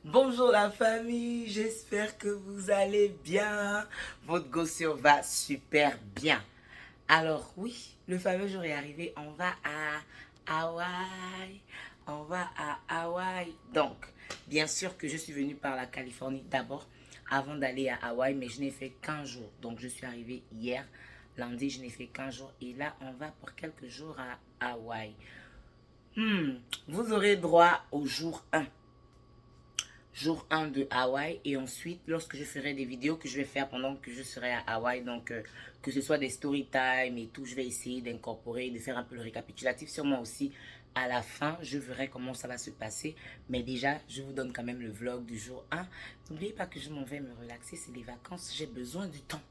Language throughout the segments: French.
Bonjour la famille, j'espère que vous allez bien. Votre gossure va super bien. Alors oui, le fameux jour est arrivé, on va à Hawaï. On va à Hawaï. Donc, bien sûr que je suis venue par la Californie d'abord avant d'aller à Hawaï, mais je n'ai fait qu'un jour. Donc, je suis arrivée hier, lundi, je n'ai fait qu'un jour. Et là, on va pour quelques jours à Hawaï. Vous aurez droit au jour 1 de Hawaï, et ensuite lorsque je ferai des vidéos que je vais faire pendant que je serai à Hawaï, donc que ce soit des story time et tout, je vais essayer d'incorporer, de faire un peu le récapitulatif sur moi aussi. À la fin, je verrai comment ça va se passer, mais déjà je vous donne quand même le vlog du jour 1. N'oubliez pas que je m'en vais me relaxer, c'est les vacances, j'ai besoin du temps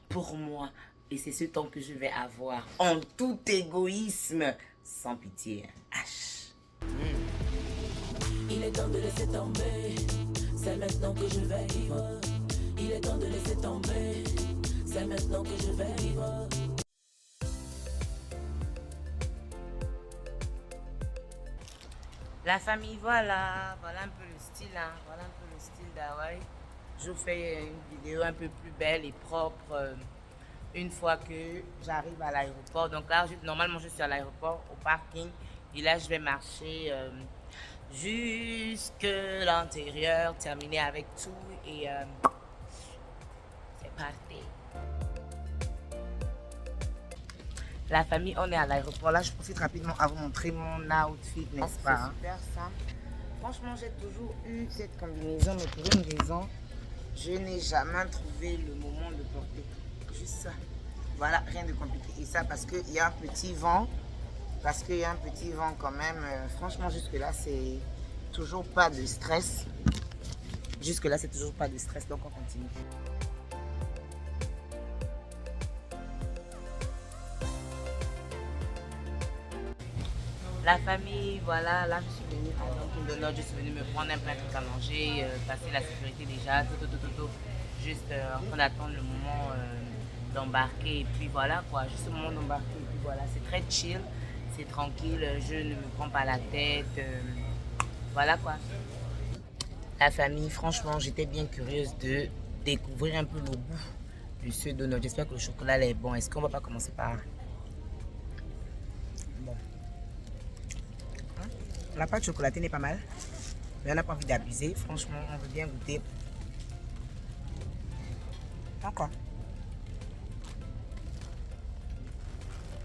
pour moi, et c'est ce temps que je vais avoir en tout égoïsme, sans pitié. H. Il est temps de laisser tomber, c'est maintenant que je vais vivre. Il est temps de laisser tomber, c'est maintenant que je vais vivre. La famille, voilà un peu le style, hein, voilà un peu le style d'Hawaï. Je vous fais une vidéo un peu plus belle et propre une fois que j'arrive à l'aéroport. Donc là, normalement, je suis à l'aéroport, au parking, et là, je vais marcher jusque l'intérieur, terminer avec tout, et c'est parti. La famille, on est à l'aéroport. Là, je profite rapidement à vous montrer mon outfit, n'est-ce pas? C'est super simple. Franchement, j'ai toujours eu cette combinaison, mais pour une raison, je n'ai jamais trouvé le moment de porter. Juste ça. Voilà, rien de compliqué. Et ça, parce qu'il y a un petit vent. Parce qu'il y a un petit vent quand même. Franchement, jusque-là, c'est toujours pas de stress. Jusque-là, c'est toujours pas de stress. Donc, on continue. La famille, voilà, là je suis venue à Dunkin' Donuts, je suis venue me prendre un plein truc à manger, passer la sécurité déjà, tout. Juste en train d'attendre le moment d'embarquer, et puis voilà quoi, juste le moment d'embarquer, et puis voilà, c'est très chill, c'est tranquille, je ne me prends pas la tête, voilà quoi. La famille, franchement, j'étais bien curieuse de découvrir un peu le goût de ce donut. J'espère que le chocolat est bon. Est-ce qu'on va pas commencer par... Bon. La pâte chocolatée n'est pas mal, mais on n'a pas envie d'abuser. Franchement, on veut bien goûter. Encore.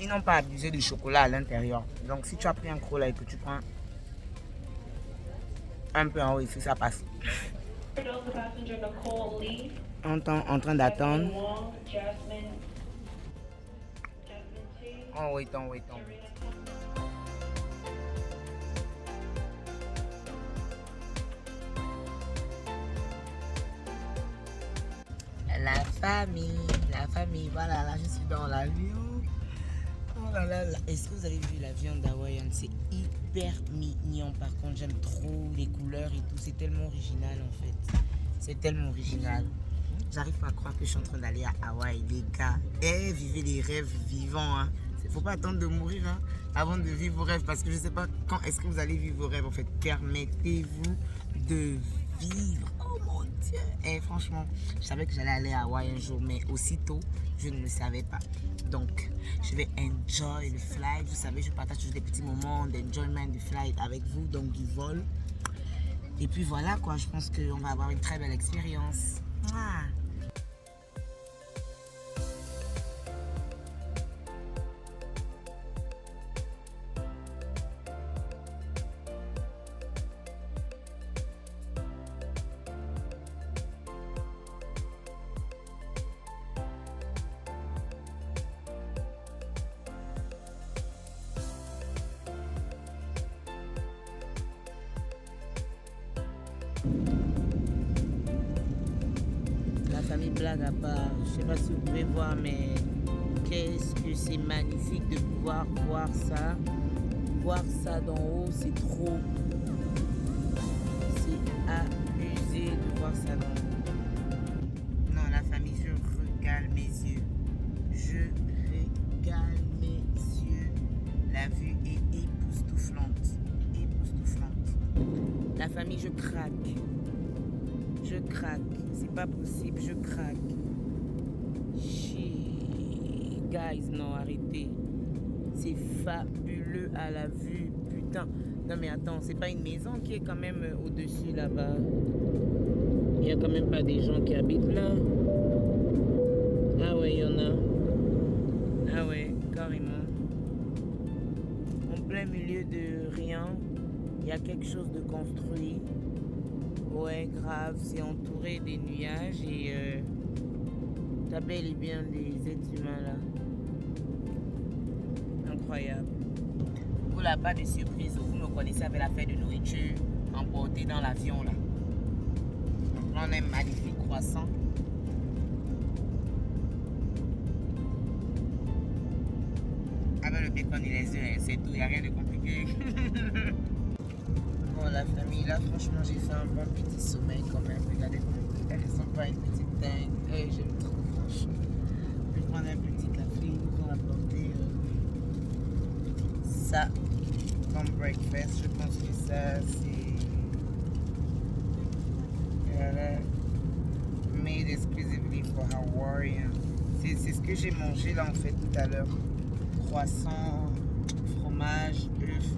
Ils n'ont pas abusé du chocolat à l'intérieur. Donc, si tu as pris un gros là et que tu prends un peu en haut ici, ça passe. En train d'attendre. Oh, wait. La famille, voilà, là je suis dans l'avion. Oh là là, est-ce que vous avez vu l'avion d'Hawaïan? C'est hyper mignon, par contre j'aime trop les couleurs et tout, c'est tellement original en fait. C'est tellement original. J'arrive pas à croire que je suis en train d'aller à Hawaï, les gars. Vivez les rêves vivants, hein. Faut pas attendre de mourir hein, avant de vivre vos rêves, parce que je sais pas quand est-ce que vous allez vivre vos rêves en fait. Permettez-vous de vivre. Oh mon Dieu. Franchement, je savais que j'allais aller à Hawaï un jour, mais aussitôt, je ne le savais pas. Donc, je vais enjoy le flight. Vous savez, je partage toujours des petits moments d'enjoyment du flight avec vous, donc du vol. Et puis voilà quoi, je pense qu'on va avoir une très belle expérience. Mouah. La famille, blague à part, je sais pas si vous pouvez voir, mais qu'est-ce que c'est magnifique de pouvoir voir ça. Voir ça d'en haut, c'est trop. C'est abusé de voir ça d'en haut. Non, la famille, je régale mes yeux. Je régale mes yeux. La vue est époustouflante. La famille, je craque. Je craque. C'est pas possible, je craque. Guys, non, arrêtez. C'est fabuleux à la vue. Putain. Non mais attends, c'est pas une maison qui est quand même au-dessus là-bas. Il y a quand même pas des gens qui habitent là. Ah ouais, il y en a. Ah ouais, carrément. En plein milieu de rien, il y a quelque chose de construit. Ouais, grave, c'est entouré des nuages et t'as bel et bien des êtres humains là. Incroyable. Vous là, pas de surprise, vous me connaissez avec l'affaire de nourriture emportée dans l'avion là. Donc là, on a un magnifique croissant. Avec le bacon et les œufs, c'est tout, il n'y a rien de compliqué. Bon, la famille, là, franchement, j'ai fait un bon petit sommeil quand même. Regardez, elles ne sont pas une petite dingue. J'aime trop, franchement. Je vais prendre un petit café, ils ont apporté ça comme breakfast. Je pense que ça, c'est made exclusively for Hawaiian. C'est ce que j'ai mangé là en fait tout à l'heure. Croissant, fromage, œufs.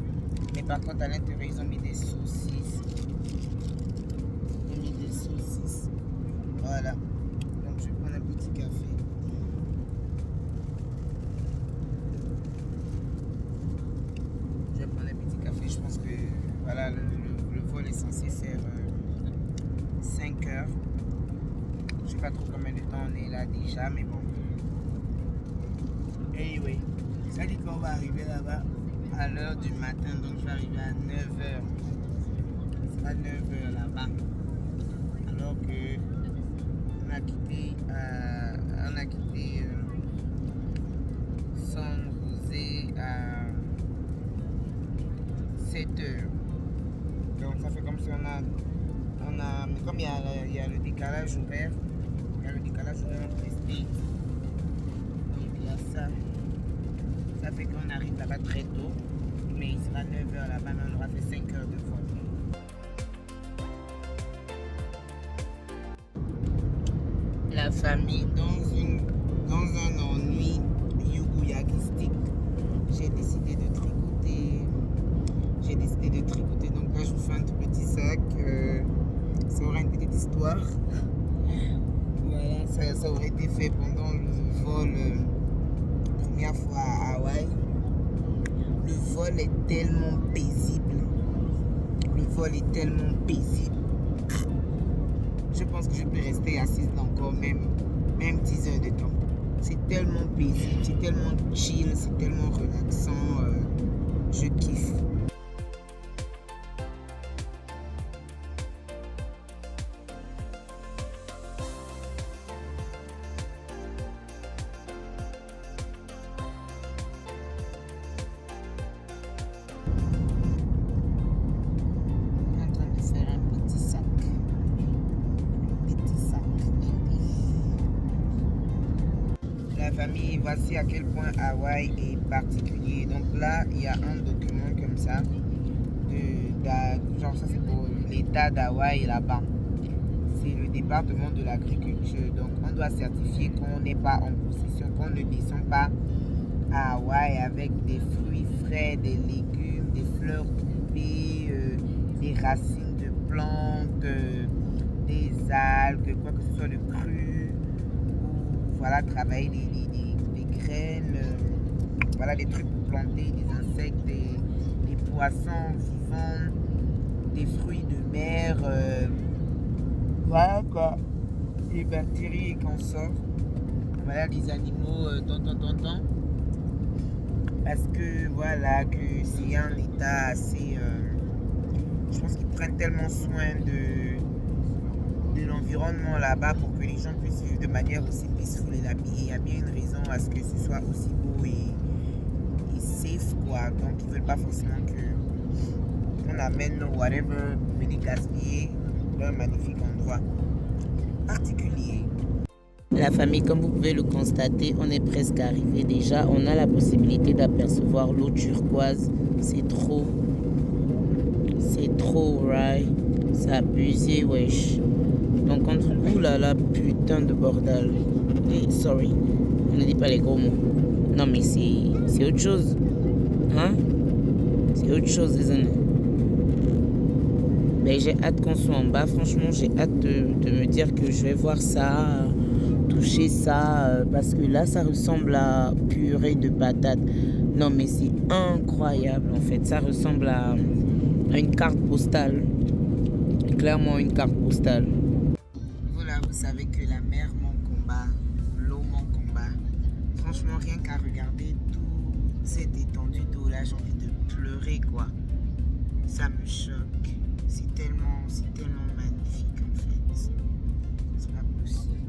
Mais par contre à l'intérieur ils ont mis des saucisses. Ils ont mis des saucisses. Voilà. Donc je vais prendre un petit café. Je vais prendre un petit café. Je pense que voilà, le vol est censé faire 5 heures. Je sais pas trop combien de temps on est là déjà, mais bon. Anyway, ça dit qu'on va arriver là-bas à l'heure du matin, donc je vais arriver à 9h. Ce sera 9h là-bas. Alors que on a quitté San José à 7h. Donc ça fait comme si mais comme il y a le décalage horaire, entre les States. Donc il y a ça. Ça fait qu'on arrive là-bas très tôt, mais il sera 9h là-bas, mais on aura fait 5 heures de vol. La famille, dans un ennui yugoyakistique, j'ai décidé de tricoter. Donc là, je vous fais un tout petit sac. Ça aura une petite histoire. Voilà, ça aurait été fait pendant le vol. Première fois à Hawaï. Le vol est tellement paisible. Je pense que je peux rester assise là encore même 10 heures de temps. C'est tellement paisible, c'est tellement chill, c'est tellement relaxant. Je kiffe. Famille, voici à quel point Hawaï est particulier. Donc là, il y a un document comme ça, genre ça c'est pour l'état d'Hawaï là-bas. C'est le département de l'agriculture. Donc on doit certifier qu'on n'est pas en possession, qu'on ne descend pas à Hawaï avec des fruits frais, des légumes, des fleurs coupées, des racines de plantes, des algues, quoi que ce soit de cru. Voilà, travailler des graines, voilà, des trucs pour planter, des insectes, des poissons vivants, des fruits de mer, voilà quoi, des bactéries et consorts, voilà, des animaux parce que voilà, que c'est un état assez, je pense qu'ils prennent tellement soin de l'environnement là-bas pour que les gens puissent vivre de manière aussi peaceful et il y a bien une raison à ce que ce soit aussi beau et safe quoi. Donc ils veulent pas forcément que on amène whatever pour venir gaspiller un magnifique endroit particulier. La famille, comme vous pouvez le constater, on est presque arrivé déjà. On a la possibilité d'apercevoir l'eau turquoise. C'est trop right. C'est abusé, wesh. Donc entre ouh là là, putain de bordel. Et sorry, on ne dit pas les gros mots. Non mais c'est autre chose. Hein? C'est autre chose, isn't it? Mais j'ai hâte qu'on soit en bas. Franchement, j'ai hâte de me dire que je vais voir ça, toucher ça, parce que là, ça ressemble à purée de patates. Non, mais c'est incroyable, en fait. Ça ressemble à une carte postale. Clairement, une carte postale. Voilà, vous savez que la mer, mon combat, l'eau, mon combat. Franchement, rien qu'à regarder toute cette étendue d'eau là, j'ai envie de pleurer, quoi. Ça me choque. C'est tellement magnifique, en fait. C'est pas possible.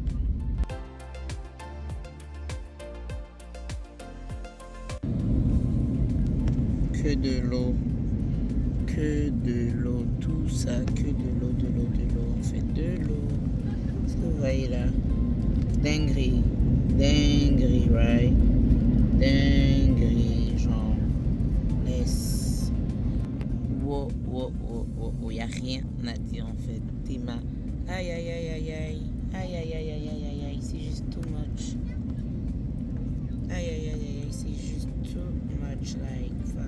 Que de l'eau. Que de l'eau. Tout ça, que de l'eau, de l'eau, de l'eau. En fait, de l'eau. Est-ce que vous voyez là? Dinguerie. Dinguerie, right? Dinguerie, genre. Laisse. Wow, wow, wow, wow, wow. Y a rien à dire, en fait. T'es ma. Aïe, aïe, aïe, aïe, aïe. Aïe, aïe, aïe, aïe, aïe, aïe, aïe. C'est juste too much. Aïe, aïe, aïe, aïe, aïe. C'est juste too much, like, fuck.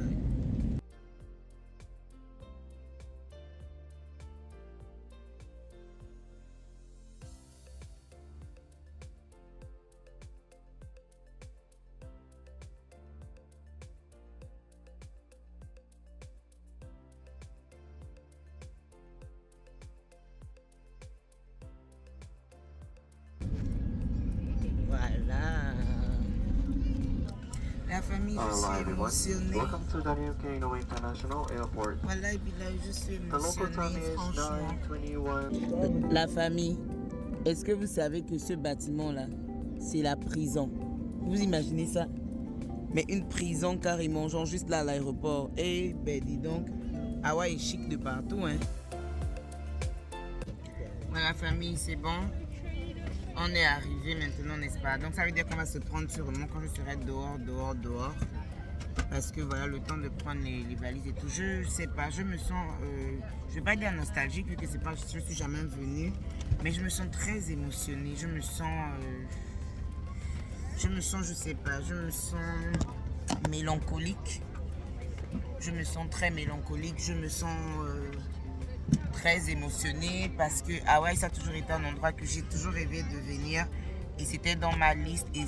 Voilà. La famille, je suis émotionnée. Welcome to Daniel K. Inouye International Airport. Voilà, Bilal, je suis The local time émotionnée, is franchement. 9:21. La famille, est-ce que vous savez que ce bâtiment-là, c'est la prison? Vous imaginez ça? Mais une prison carrément, genre juste là à l'aéroport. Eh ben dis donc, Hawaï est chic de partout, hein. Voilà, famille, c'est bon. On est arrivé maintenant, n'est-ce pas? Donc ça veut dire qu'on va se prendre sûrement quand je serai dehors. Parce que voilà, le temps de prendre les valises et tout. Je sais pas, je me sens, je vais pas dire nostalgique vu que c'est pas, je suis jamais venue. Mais je me sens très émotionnée. Je me sens, je sais pas, je me sens mélancolique. Je me sens très mélancolique. Je me sens très émotionnée parce que Hawaï, ça a toujours été un endroit que j'ai toujours rêvé de venir et c'était dans ma liste et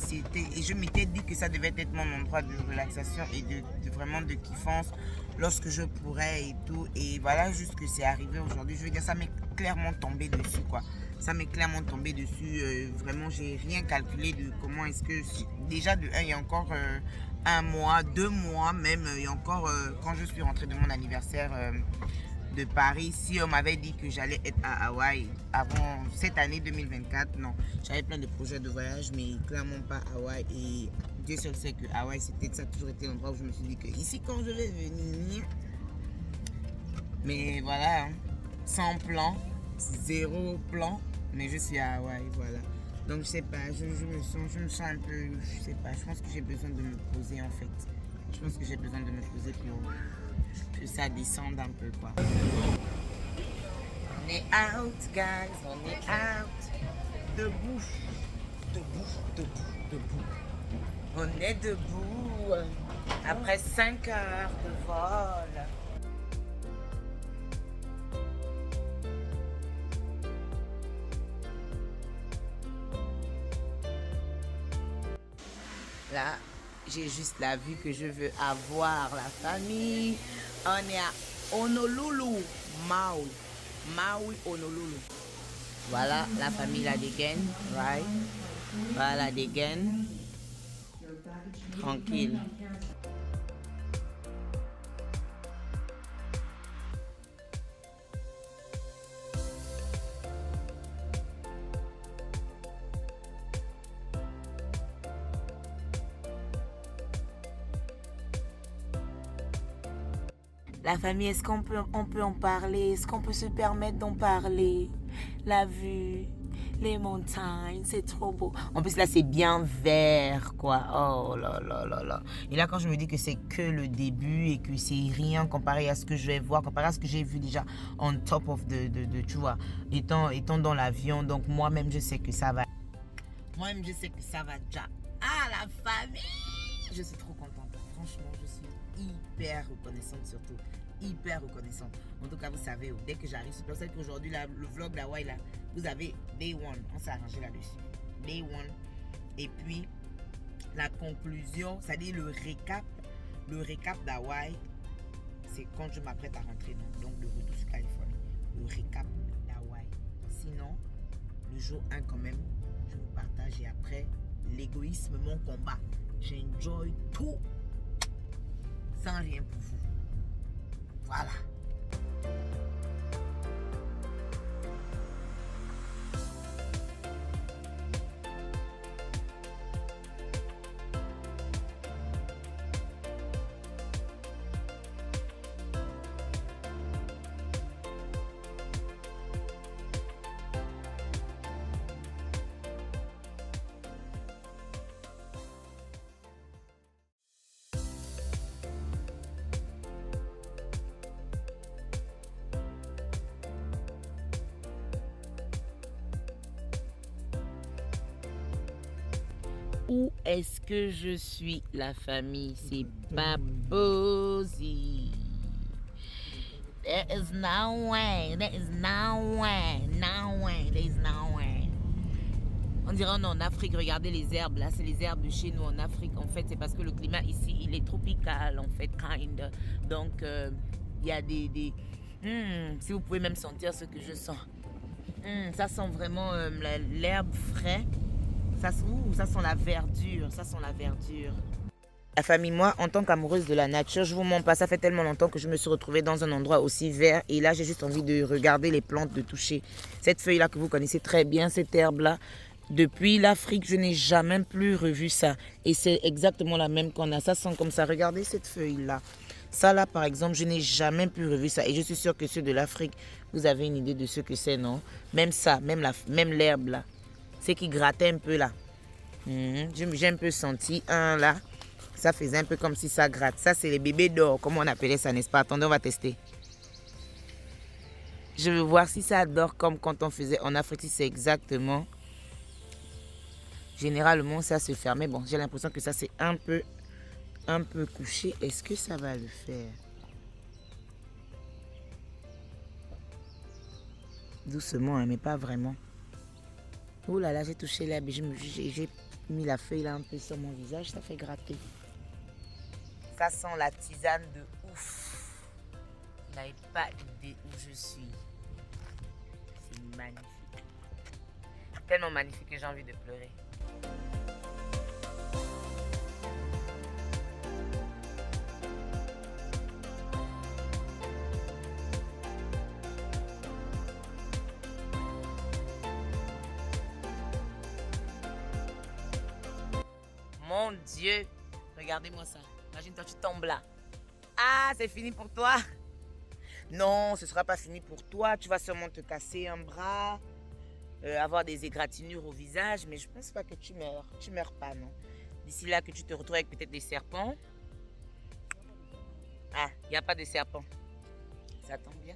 je m'étais dit que ça devait être mon endroit de relaxation et de vraiment de kiffance lorsque je pourrais et tout. Et voilà, juste que c'est arrivé aujourd'hui. Je veux dire, ça m'est clairement tombé dessus, quoi. Ça m'est clairement tombé dessus. Vraiment, j'ai rien calculé de comment est-ce que... Déjà, de 1, il y a encore 1 mois, 2 mois même, il y a encore... quand je suis rentrée de mon anniversaire de Paris, si on m'avait dit que j'allais être à Hawaï avant cette année 2024, non. J'avais plein de projets de voyage, mais clairement pas Hawaï. Et Dieu seul sait que Hawaï, ça a toujours été l'endroit où je me suis dit que ici, quand je vais venir... Mais voilà, hein, sans plan, 0 plan, mais je suis à Hawaï, voilà. Donc je sais pas, je me sens un peu, je sais pas, je pense que j'ai besoin de me poser en fait. Je pense que j'ai besoin de me poser pour que ça descende un peu, quoi. On est out, guys, on est out. Debout. On est debout après 5 heures de vol. Là, j'ai juste la vue que je veux avoir, la famille. On est à Honolulu, Maui. Maui, Honolulu. Voilà, la famille la dégaine, right? Voilà la dégaine. Tranquille. La famille, est-ce qu'on peut en parler? Est-ce qu'on peut se permettre d'en parler? La vue, les montagnes, c'est trop beau. En plus, là, c'est bien vert, quoi. Oh là là là là. Et là, quand je me dis que c'est que le début et que c'est rien comparé à ce que je vais voir, comparé à ce que j'ai vu déjà on top of tu vois, étant dans l'avion. Donc, moi-même, je sais que ça va. Moi-même, je sais que ça va déjà. Ah, la famille! Je suis trop contente. Franchement, je suis hyper reconnaissante surtout. Hyper reconnaissante. En tout cas, vous savez, dès que j'arrive, c'est pour ça qu'aujourd'hui, le vlog d'Hawaï, là, vous avez Day One. On s'est arrangé là-dessus. Day One. Et puis, la conclusion, c'est-à-dire le récap d'Hawaï, c'est quand je m'apprête à rentrer. Donc, le retour sur Californie. Le récap d'Hawaï. Sinon, le jour 1 quand même, je vous partage. Et après, l'égoïsme, mon combat. J'enjoy tout sans rien pour vous. Voilà. Où est-ce que je suis, la famille? C'est pas possible. There is no way. There is no way. No way. There is no way. On dirait on est en Afrique. Regardez les herbes. Là, c'est les herbes de chez nous en Afrique. En fait, c'est parce que le climat ici, il est tropical, en fait, kind. Donc, il y a des si vous pouvez même sentir ce que je sens. Ça sent vraiment l'herbe frais. Ça sent la verdure, ça sent la verdure. La famille, moi, en tant qu'amoureuse de la nature, je vous mens pas, ça fait tellement longtemps que je me suis retrouvée dans un endroit aussi vert. Et là, j'ai juste envie de regarder les plantes, de toucher cette feuille-là que vous connaissez très bien, cette herbe-là. Depuis l'Afrique, je n'ai jamais plus revu ça. Et c'est exactement la même qu'on a. Ça sent comme ça. Regardez cette feuille-là. Ça, là, par exemple, je n'ai jamais plus revu ça. Et je suis sûre que ceux de l'Afrique, vous avez une idée de ce que c'est, non? Même ça, même l'herbe, là. C'est qui grattait un peu là. J'ai un peu senti un là. Ça faisait un peu comme si ça gratte. Ça, c'est les bébés d'or, comme on appelait ça, n'est-ce pas? Attendez, on va tester. Je veux voir si ça dort comme quand on faisait en Afrique. Si c'est exactement. Généralement, ça se fermait. Bon, j'ai l'impression que ça, c'est un peu couché. Est-ce que ça va le faire? Doucement, hein, mais pas vraiment. Oh là là, j'ai touché l'herbe et j'ai mis la feuille là un peu sur mon visage, ça fait gratter. Ça sent la tisane de ouf. Vous n'avez pas idée où je suis. C'est magnifique. Tellement magnifique que j'ai envie de pleurer. Mon Dieu, regardez-moi ça. Imagine-toi, tu tombes là. Ah, c'est fini pour toi? Non, ce ne sera pas fini pour toi. Tu vas sûrement te casser un bras, avoir des égratignures au visage, mais je ne pense pas que tu meurs. Tu ne meurs pas, non. D'ici là que tu te retrouves avec peut-être des serpents. Ah, il n'y a pas de serpents. Ça tombe bien.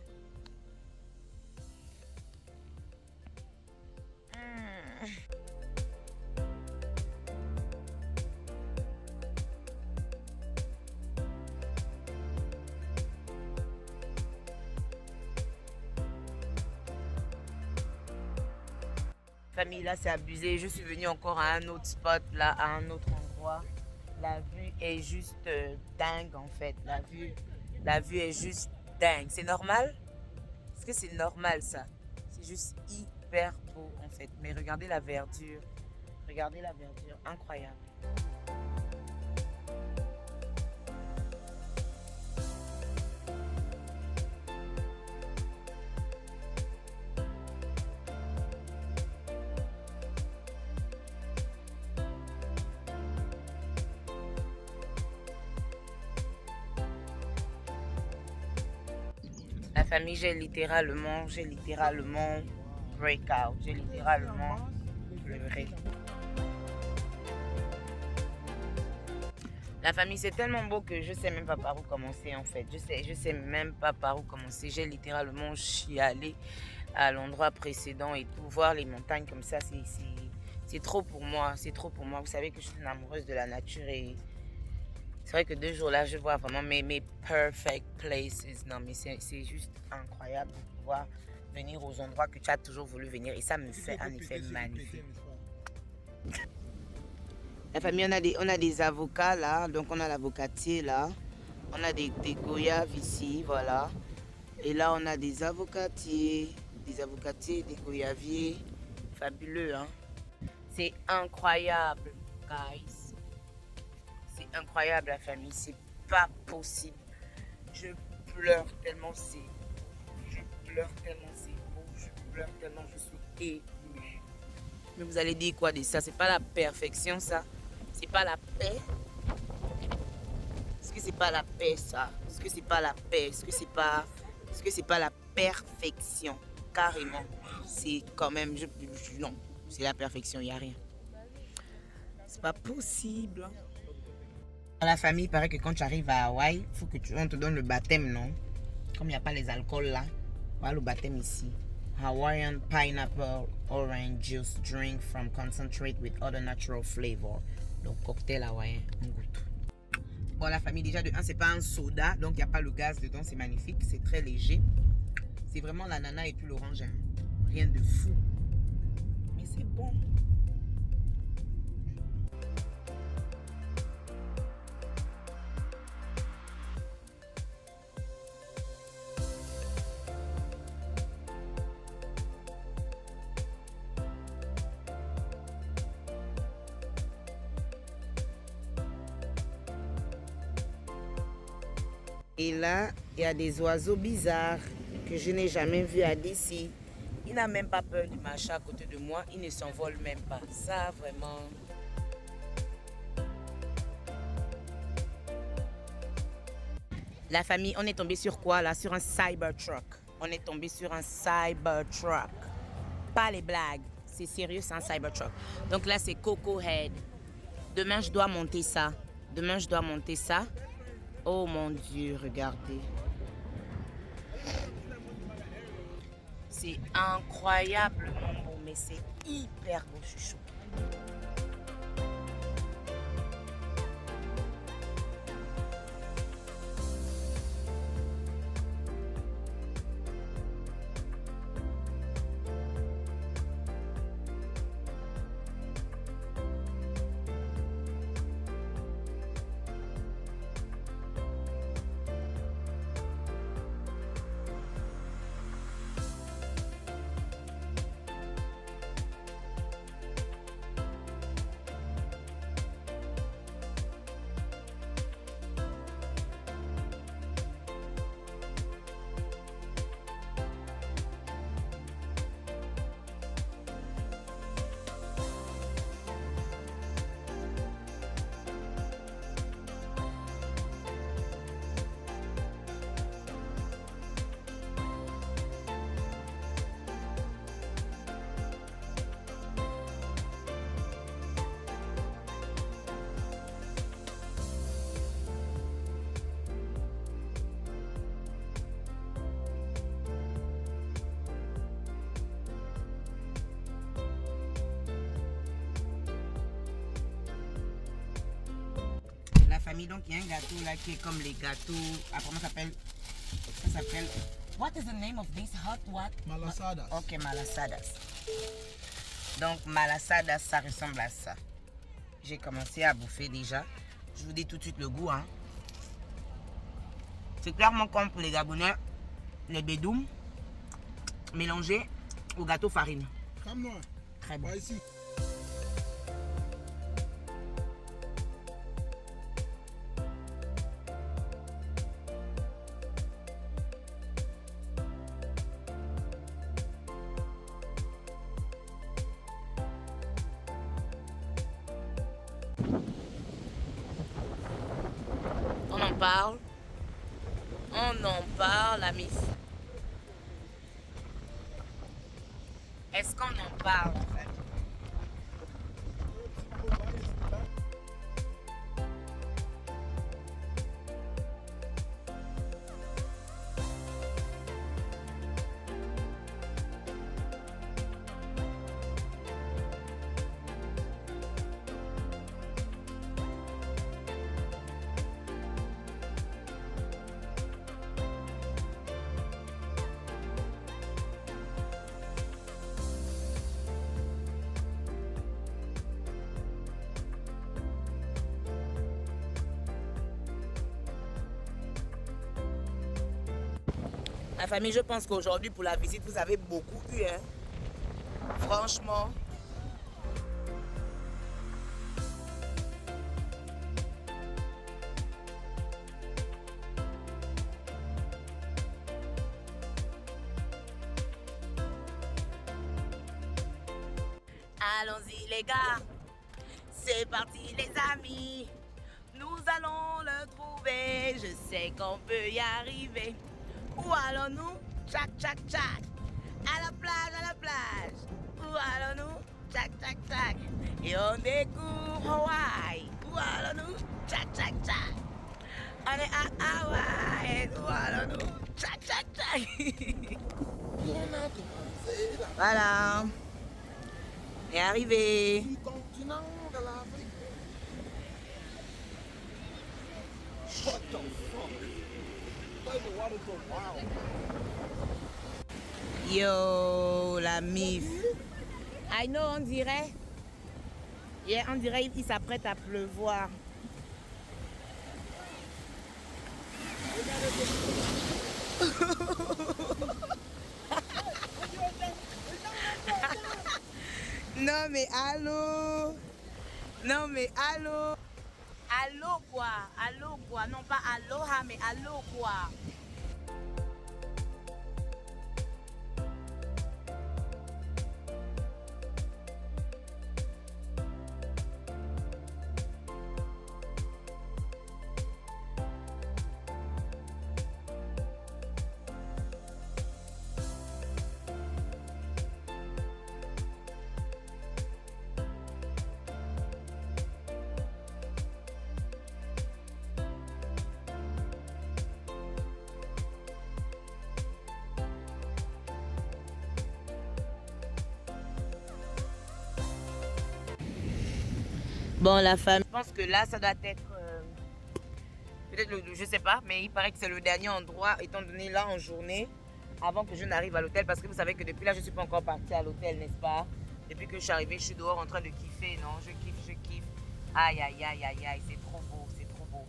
Famille, là c'est abusé. Je suis venue encore à un autre spot, là, à un autre endroit. La vue est juste dingue en fait. La vue est juste dingue. C'est normal? Est-ce que c'est normal ça? C'est juste hyper beau en fait. Mais regardez la verdure. Regardez la verdure. Incroyable. famille, j'ai littéralement breakout. J'ai littéralement pleuré. La famille, c'est tellement beau que je sais même pas par où commencer en fait. Je sais même pas par où commencer. J'ai littéralement chialé à l'endroit précédent et tout. Voir les montagnes comme ça, c'est trop pour moi. C'est trop pour moi. Vous savez que je suis une amoureuse de la nature et c'est vrai que 2 jours là, je vois vraiment mes perfect places. Non, mais c'est juste incroyable de pouvoir venir aux endroits que tu as toujours voulu venir et ça me fait un effet magnifique. La famille, on a des avocats là, donc on a l'avocatier là. On a des goyaves ici, voilà. Et là, on a des avocatiers, des goyaviers. Fabuleux, hein. C'est incroyable, guys. C'est incroyable, la famille. C'est pas possible. Je pleure tellement c'est... Je pleure tellement c'est beau. Je pleure tellement je suis émue. Mais vous allez dire quoi de ça? C'est pas la perfection, ça? C'est pas la paix? Est-ce que c'est pas la paix, ça? Est-ce que c'est pas la paix? Est-ce que c'est pas la perfection? Carrément. C'est quand même... non, c'est la perfection, il n'y a rien. C'est pas possible. Dans la famille, il paraît que quand tu arrives à Hawaï, il faut que on te donne le baptême, non? Comme il n'y a pas les alcools là, voilà le baptême ici. Hawaiian pineapple orange juice drink from concentrate with other natural flavor. Donc cocktail hawaïen, on goûte. Bon, la famille, déjà de 1, c'est pas un soda, donc il n'y a pas le gaz dedans, c'est magnifique, c'est très léger. C'est vraiment l'ananas et puis l'orange, hein. Rien de fou. Mais c'est bon. Et là, il y a des oiseaux bizarres que je n'ai jamais vus à d'ici. Il n'a même pas peur de marcher à côté de moi. Il ne s'envole même pas. Ça, vraiment... La famille, on est tombé sur quoi là? Sur un Cybertruck. On est tombé sur un Cybertruck. Pas les blagues. C'est sérieux, c'est un Cybertruck. Donc là, c'est Coco Head. Demain, je dois monter ça. Demain, je dois monter ça. Oh mon Dieu, regardez. C'est incroyablement beau, mais c'est hyper beau, chouchou. Famille, donc il y a un gâteau là qui est comme les gâteaux. Apparemment ça s'appelle. What is the name of this hot what? Malasadas. Ok, malasadas. Donc malasadas, ça ressemble à ça. J'ai commencé à bouffer déjà. Je vous dis tout de suite le goût, hein. C'est clairement comme pour les Gabonais, les bédoum mélangés au gâteau farine. Comme moi. Très bon. Pas ici. On en parle, la miss. Est-ce qu'on en parle en fait? La famille, je pense qu'aujourd'hui, pour la visite, vous avez beaucoup eu, hein. Franchement. Allons-y, les gars. C'est parti, les amis. Nous allons le trouver. Je sais qu'on peut y arriver. Où allons-nous? Tchac, tchac, tchac. À la plage, à la plage. Où allons-nous? Tchac, tchac, tchac. Et on découvre Hawaï. Où allons-nous? Tchac, tchac, tchac. On est à Hawaï. Où allons-nous? Tchac, tchac, tchac. Voilà. On est arrivé. Du continent de l'Afrique. What the fuck? The water so wild. Yo, la mif. I know, on dirait. Yeah, on dirait qu'il s'apprête à pleuvoir. Non mais allô. Non mais allô. Allô quoi? Allô quoi? Non pas aloha mais allô quoi? Bon, la femme, je pense que là, ça doit être... peut-être, je sais pas, mais il paraît que c'est le dernier endroit, étant donné là en journée, avant que je n'arrive à l'hôtel. Parce que vous savez que depuis là, je ne suis pas encore partie à l'hôtel, n'est-ce pas? Depuis que je suis arrivée, je suis dehors en train de kiffer, non? Je kiffe, je kiffe. Aïe, aïe, aïe, aïe, aïe, c'est trop beau, c'est trop beau.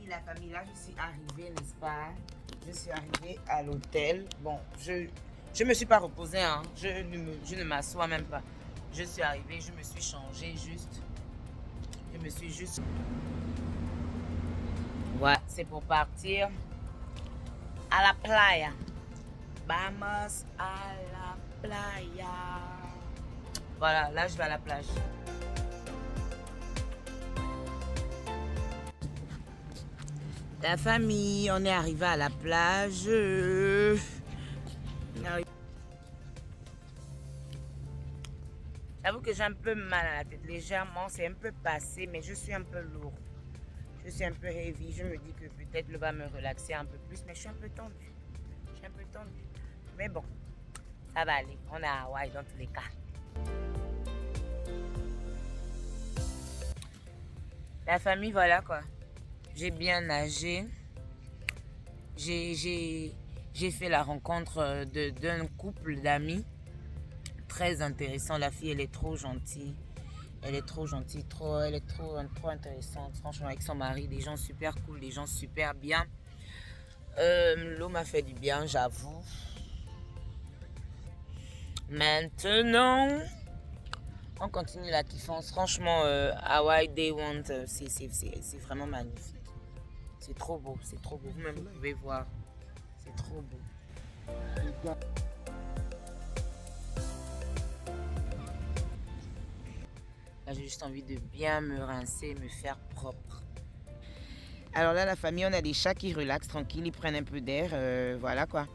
La famille, là je suis arrivée, n'est-ce pas? Je suis arrivée à l'hôtel. Bon, je me suis pas reposée, hein. Je ne m'assois même pas. Je suis arrivée, je me suis changée juste. Je me suis juste... Ouais, c'est pour partir à la playa. Vamos à la playa. Voilà, là je vais à la plage. La famille, on est arrivé à la plage. J'avoue que j'ai un peu mal à la tête. Légèrement, c'est un peu passé, mais je suis un peu lourde. Je suis un peu heavy. Je me dis que peut-être le va me relaxer un peu plus, mais je suis un peu tendue. Je suis un peu tendue. Mais bon, ça va aller. On est à Hawaï dans tous les cas. La famille, voilà quoi. J'ai bien nagé. J'ai fait la rencontre d'un couple d'amis. Très intéressant. La fille, elle est trop gentille. Elle est trop gentille. Elle est trop intéressante. Franchement, avec son mari, des gens super cool, des gens super bien. L'eau m'a fait du bien, j'avoue. Maintenant, on continue la kiffance. Franchement, Hawaii Day One, c'est vraiment magnifique. C'est trop beau, c'est trop beau. Vous-même, vous pouvez voir. C'est trop beau. Là, j'ai juste envie de bien me rincer, me faire propre. Alors là, la famille, on a des chats qui relaxent tranquille, ils prennent un peu d'air. Voilà quoi.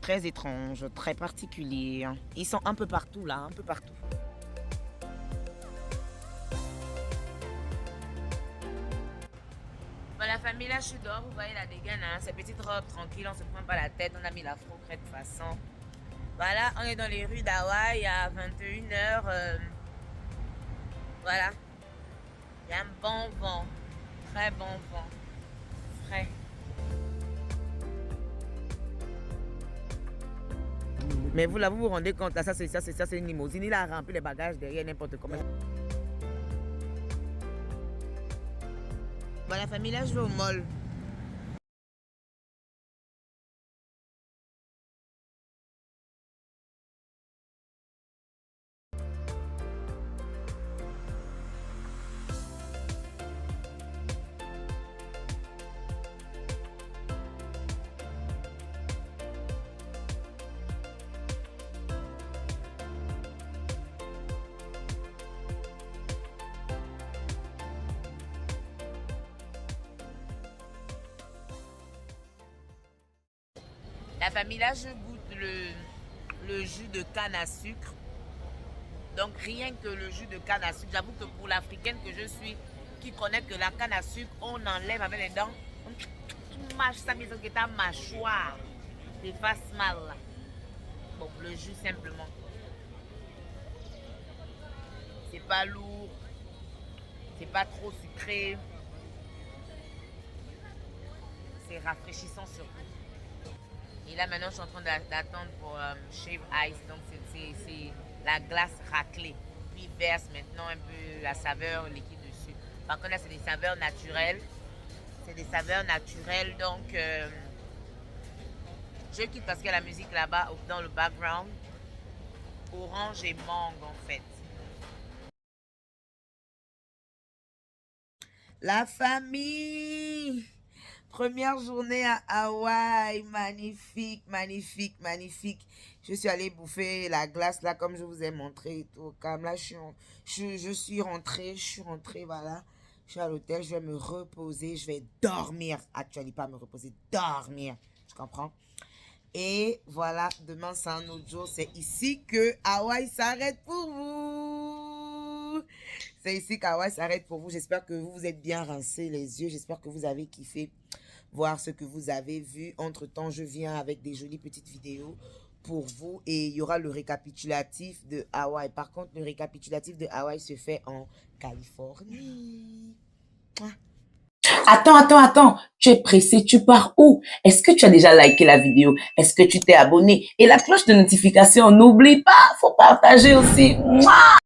Très étrange, très particulier. Ils sont un peu partout là, un peu partout. Bon, la famille, là, je suis dehors, vous voyez la dégaine, hein, ces petites robes tranquilles, on se prend pas la tête, on a mis l'afro crête de façon. Voilà, on est dans les rues d'Hawaï à 21h. Voilà. Il y a un bon vent, très bon vent, frais. Mais vous là, vous vous rendez compte, là, ça c'est une limousine, il a rempli les bagages derrière n'importe comment. Bon, la famille, là, je vais au mall. La famille, là, je goûte le jus de canne à sucre. Donc, rien que le jus de canne à sucre. J'avoue que pour l'Africaine que je suis, qui connaît que la canne à sucre, on enlève avec les dents. On mâche ça, mais c'est ta mâchoire. Ça fasse mal. Là. Bon, le jus simplement. C'est pas lourd. C'est pas trop sucré. C'est rafraîchissant surtout. Et là, maintenant, je suis en train d'attendre pour Shave Ice. Donc, c'est la glace raclée. Puis, il verse maintenant un peu la saveur liquide dessus. Par contre, là, c'est des saveurs naturelles. C'est des saveurs naturelles. Donc, je quitte parce qu'il y a la musique là-bas, dans le background. Orange et mangue, en fait. La famille! Première journée à Hawaï, magnifique, magnifique, magnifique. Je suis allée bouffer la glace là comme je vous ai montré et tout. Comme là, je suis rentrée, voilà. Je suis à l'hôtel, je vais me reposer, je vais dormir. Actuellement, pas me reposer, dormir. Tu comprends? Et voilà, demain c'est un autre jour. C'est ici que Hawaï s'arrête pour vous. C'est ici qu'Hawaï s'arrête pour vous. J'espère que vous vous êtes bien rincé les yeux. J'espère que vous avez kiffé voir ce que vous avez vu. Entre-temps, je viens avec des jolies petites vidéos pour vous. Et il y aura le récapitulatif de Hawaï. Par contre, le récapitulatif de Hawaï se fait en Californie. Attends. Tu es pressé, tu pars où? Est-ce que tu as déjà liké la vidéo? Est-ce que tu t'es abonné? Et la cloche de notification, n'oublie pas, faut partager aussi. Mouah!